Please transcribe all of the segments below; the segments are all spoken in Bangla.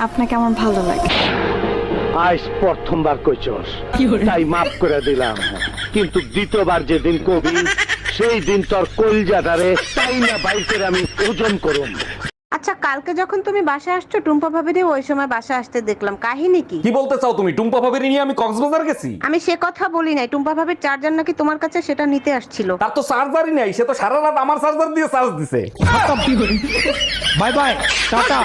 আপনাকে আমার ভালো লাগে। আজ প্রথমবার কইছস, তাই মাফ করে দিলাম, কিন্তু দ্বিতীয়বার যেদিন কবি সেই দিন তোর কলজাটারে তাই না বাইকের আমি ওজন করুম। আচ্ছা, কালকে যখন তুমি বাসায় আসছো টুম্পা ভাবিরে ওই সময় বাসায় আসতে দেখলাম, কাহিনী কি? কি বলতে চাও তুমি? টুম্পা ভাবির নিয়ে আমি কক্সবাজার গেছি? আমি সে কথা বলি নাই, টুম্পা ভাবির চার্জার নাকি তোমার কাছে, সেটা নিতে আসছিল। তার তো চার্জারই নাই, সে তো সারা রাত আমার চার্জার দিয়ে চার্জ দিছে। Bye bye, tata,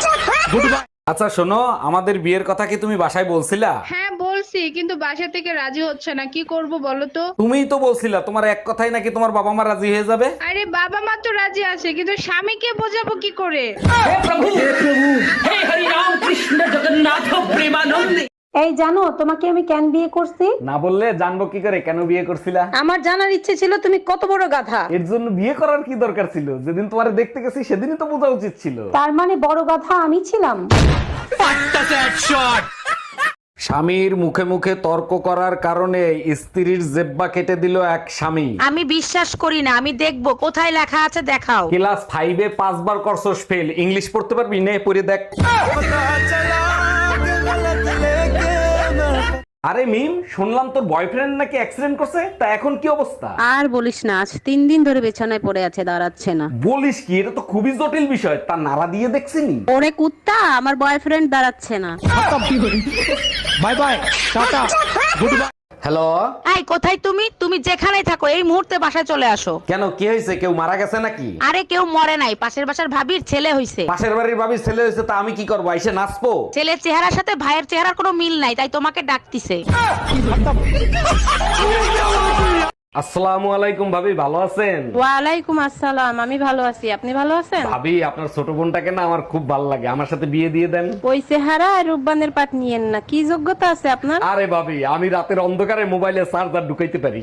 good bye. আচ্ছা শোনো, আমাদের বিয়ের কথা কি তুমি বাসায় বলছিলা? হ্যাঁ বলছি, কিন্তু বাসা থেকে রাজি হচ্ছে না, কি করব বলো তো? তুমিই তো বলছিলা তোমার এক কথাই নাকি তোমার বাবা মা রাজি হয়ে যাবে। আরে বাবা মা তো রাজি আছে, কিন্তু স্বামীকে বোঝাবো কি করে? এই জানো তোমাকে আমি কেন বিয়ে করছি? না বললে জানবো কি করে কেন বিয়ে করছিলা? আমার জানার ইচ্ছে ছিল তুমি কত বড় গাধা। এর জন্য বিয়ে করার কি দরকার ছিল? যেদিন তোমারে দেখতে গেছি সেদিনই তো বোঝা উচিত ছিল। তার মানে বড় গাধা আমি ছিলাম? স্বামীর মুখে মুখে তর্ক করার কারণে স্ত্রীর জেব্বা কেটে দিল এক স্বামী। আমি বিশ্বাস করি না, আমি দেখবো কোথায় লেখা আছে, দেখাও। ক্লাস 5-এ 5 বার করছস ফেল, ইংলিশ পড়তে পারবি? নে পড়ে দেখ। আরে মিম, শুনলাম তোর বয়ফ্রেন্ড নাকি অ্যাক্সিডেন্ট করছে, তা এখন কি অবস্থা? আর বলিস না, আজ 3 দিন ধরে বিছানায় পড়ে আছে, দাঁড়াচ্ছে না। বলিস কি? এটা তো খুবই জটিল বিষয়। তা নাড়া দিয়ে দেখছিনি? ওরে কুত্তা, আমার বয়ফ্রেন্ড দাঁড়াচ্ছে না। Bye bye, tata, good bye. Hello. এই কোথায় তুমি? তুমি যেখানেই থাকো এই মুহূর্তে বাসায় চলে আসো। কেন, কি হয়েছে? কেউ মারা গেছে নাকি? আরে কেউ মরে নাই, পাশের বাসার ভাবির ছেলে হইছে। পাশের বাড়ির ভাবির ছেলে হয়েছে, তা আমি কি করবো? এসে নাচবো? ছেলের চেহারার সাথে ভাইয়ের চেহারার কোনো মিল নাই, তাই তোমাকে ডাকতিছে। আসসালামু আলাইকুম ভাবি, ভালো আছেন? ওয়ালাইকুম আসসালাম, আমি ভালো আছি, আপনি ভালো আছেন? ভাবি, আপনার ছোট বোনটাকে না আমার খুব ভালো লাগে, আমার সাথে বিয়ে দিয়ে দেন। ওই চেহারা আর রূপবানের পাট নিয়েন না, কি যোগ্যতা আছে আপনার? আরে ভাবি, আমি রাতের অন্ধকারে মোবাইলে চার্জার ঢুকাইতে পারি।